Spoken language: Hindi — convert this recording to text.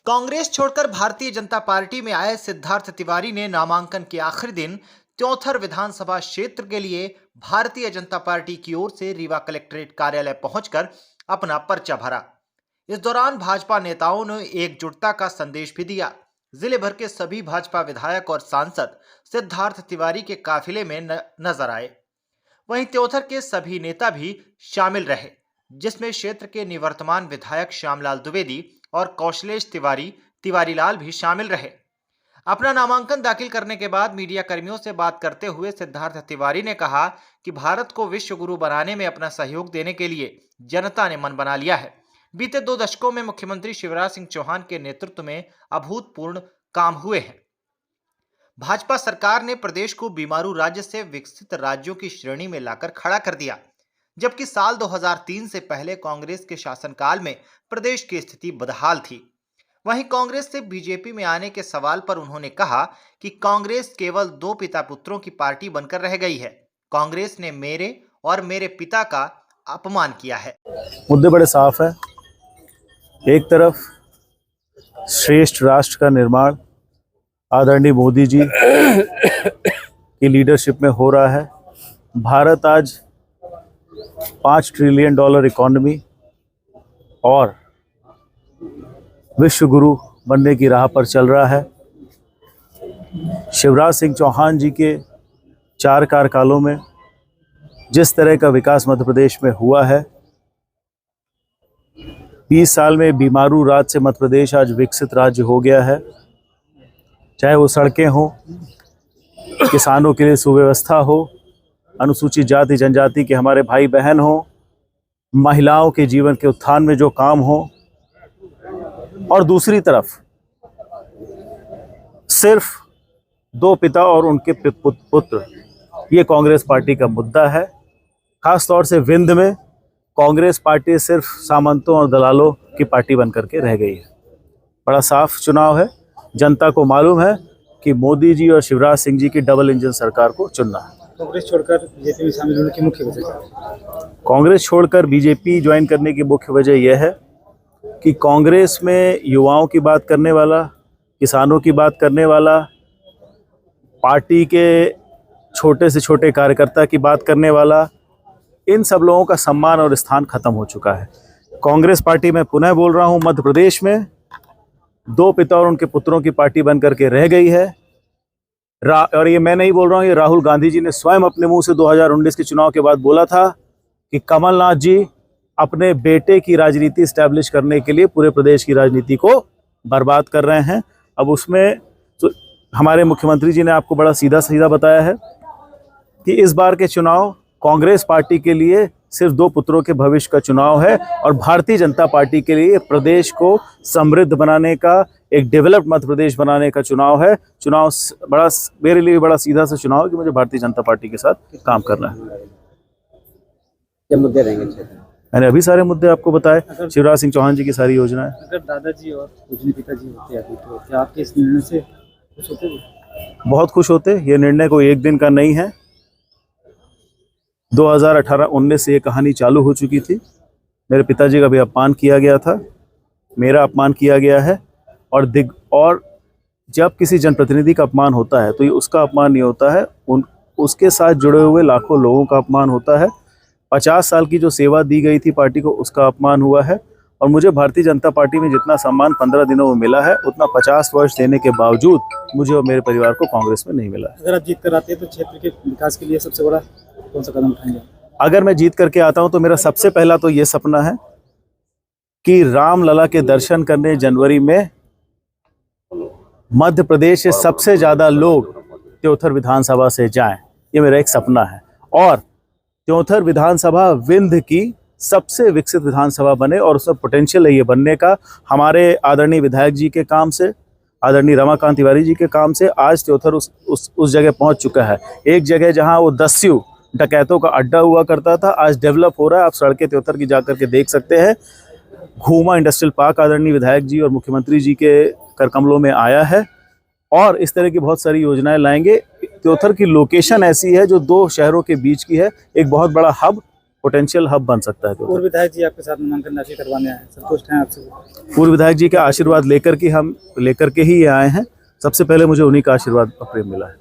कांग्रेस छोड़कर भारतीय जनता पार्टी में आए सिद्धार्थ तिवारी ने नामांकन के आखिरी दिन त्योंथर विधानसभा क्षेत्र के लिए भारतीय जनता पार्टी की ओर से रीवा कलेक्ट्रेट कार्यालय पहुंचकर अपना पर्चा भरा। इस दौरान भाजपा नेताओं ने एकजुटता का संदेश भी दिया। जिले भर के सभी भाजपा विधायक और सांसद सिद्धार्थ तिवारी के काफिले में नजर आए। वहीं त्योंथर के सभी नेता भी शामिल रहे, जिसमें क्षेत्र के निवर्तमान विधायक श्यामलाल द्विवेदी और कौशलेश तिवारी लाल भी शामिल रहे। अपना नामांकन दाखिल करने के बाद मीडिया कर्मियों से बात करते हुए सिद्धार्थ तिवारी ने कहा कि भारत को विश्व गुरु बनाने में अपना सहयोग देने के लिए जनता ने मन बना लिया है। बीते 2 दशकों में मुख्यमंत्री शिवराज सिंह चौहान के नेतृत्व में अभूतपूर्व काम हुए हैं। भाजपा सरकार ने प्रदेश को बीमारू राज्य से विकसित राज्यों की श्रेणी में लाकर खड़ा कर दिया, जबकि साल 2003 से पहले कांग्रेस के शासनकाल में प्रदेश की स्थिति बदहाल थी। वहीं कांग्रेस से बीजेपी में आने के सवाल पर उन्होंने कहा कि कांग्रेस केवल 2 पिता पुत्रों की पार्टी बनकर रह गई है। कांग्रेस ने मेरे और मेरे पिता का अपमान किया है। मुद्दे बड़े साफ है। एक तरफ श्रेष्ठ राष्ट्र का निर्माण आदरणीय मोदी जी की लीडरशिप में हो रहा है। भारत आज $5 ट्रिलियन इकोनॉमी और विश्व गुरु बनने की राह पर चल रहा है। शिवराज सिंह चौहान जी के 4 कार्यकालों में जिस तरह का विकास मध्य प्रदेश में हुआ है, 20 साल में बीमारू राज्य से मध्य प्रदेश आज विकसित राज्य हो गया है। चाहे वो सड़कें हो, किसानों के लिए सुव्यवस्था हो, अनुसूचित जाति जनजाति के हमारे भाई बहन हो, महिलाओं के जीवन के उत्थान में जो काम हो, और दूसरी तरफ सिर्फ 2 पिता और उनके पुत्र, ये कांग्रेस पार्टी का मुद्दा है। खास तौर से विंध्य में कांग्रेस पार्टी सिर्फ सामंतों और दलालों की पार्टी बनकर के रह गई है। बड़ा साफ चुनाव है। जनता को मालूम है कि मोदी जी और शिवराज सिंह जी की डबल इंजन सरकार को चुनना है। कांग्रेस छोड़कर बीजेपी में शामिल होने की मुख्य वजह, कांग्रेस छोड़कर बीजेपी ज्वाइन करने की मुख्य वजह यह है कि कांग्रेस में युवाओं की बात करने वाला, किसानों की बात करने वाला, पार्टी के छोटे से छोटे कार्यकर्ता की बात करने वाला, इन सब लोगों का सम्मान और स्थान खत्म हो चुका है। कांग्रेस पार्टी में पुनः बोल रहा हूं, मध्य प्रदेश में 2 पिता और उनके पुत्रों की पार्टी बनकर के रह गई है। और ये मैं नहीं बोल रहा हूँ, ये राहुल गांधी जी ने स्वयं अपने मुंह से 2019 के चुनाव के बाद बोला था कि कमलनाथ जी अपने बेटे की राजनीति स्टैब्लिश करने के लिए पूरे प्रदेश की राजनीति को बर्बाद कर रहे हैं। अब उसमें तो हमारे मुख्यमंत्री जी ने आपको बड़ा सीधा सीधा बताया है कि इस बार के चुनाव कांग्रेस पार्टी के लिए सिर्फ 2 पुत्रों के भविष्य का चुनाव है और भारतीय जनता पार्टी के लिए प्रदेश को समृद्ध बनाने का, एक डेवलप्ड मध्य प्रदेश बनाने का चुनाव है। चुनाव बड़ा, मेरे लिए बड़ा सीधा सा चुनाव है कि मुझे भारतीय जनता पार्टी के साथ काम करना है। क्या मुद्दे रहेंगे? मैंने अभी सारे मुद्दे आपको बताए, शिवराज सिंह चौहान जी की सारी योजनाएं। अगर दादाजी और पूजनीय पिताजी होते अभी, तो क्या आपके इस निर्णय से खुश होते? बहुत खुश होते। ये निर्णय कोई एक दिन का नहीं है। 2018-19 से ये कहानी चालू हो चुकी थी। मेरे पिताजी का भी अपमान किया गया था, मेरा अपमान किया गया है। और जब किसी जनप्रतिनिधि का अपमान होता है तो ये उसका अपमान नहीं होता है, उसके साथ जुड़े हुए लाखों लोगों का अपमान होता है। 50 साल की जो सेवा दी गई थी पार्टी को, उसका अपमान हुआ है। और मुझे भारतीय जनता पार्टी में जितना सम्मान 15 दिनों में मिला है, उतना 50 वर्ष देने के बावजूद मुझे और मेरे परिवार को कांग्रेस में नहीं मिला है। अगर आप जीत कर आते हैं तो क्षेत्र के विकास के लिए सबसे बड़ा कौन सा कदम उठाएंगे? अगर मैं जीत करके आता हूं तो मेरा सबसे पहला तो ये सपना है कि रामलला के दर्शन करने जनवरी में मध्य प्रदेश से सबसे ज्यादा लोग त्योंथर विधानसभा से जाएं। ये मेरा एक सपना है। और त्योंथर विधानसभा विंध्य की सबसे विकसित विधानसभा बने, और उसमें पोटेंशियल है ये बनने का। हमारे आदरणीय विधायक जी के काम से, आदरणीय रमाकांत तिवारी जी के काम से आज त्योंथर उस जगह पहुंच चुका है। एक जगह जहां वो दस्यु डकैतों का अड्डा हुआ करता था, आज डेवलप हो रहा है। आप सड़कें त्योंथर की जाकर के देख सकते हैं। घूमा इंडस्ट्रियल पार्क आदरणीय विधायक जी और मुख्यमंत्री जी के कर कमलों में आया है, और इस तरह की बहुत सारी योजनाएं लाएंगे। त्योंथर की लोकेशन ऐसी है जो 2 शहरों के बीच की है, एक बहुत बड़ा हब पोटेंशियल हब बन सकता है पूर्व त्योथर। विधायक जी आपके साथ नामांकन राशि करवाने आए हैं, संतुष्ट हैं आपसे? पूर्व विधायक जी का आशीर्वाद लेकर के ही ये आए हैं। सबसे पहले मुझे उन्हीं का आशीर्वाद प्रेम मिला है।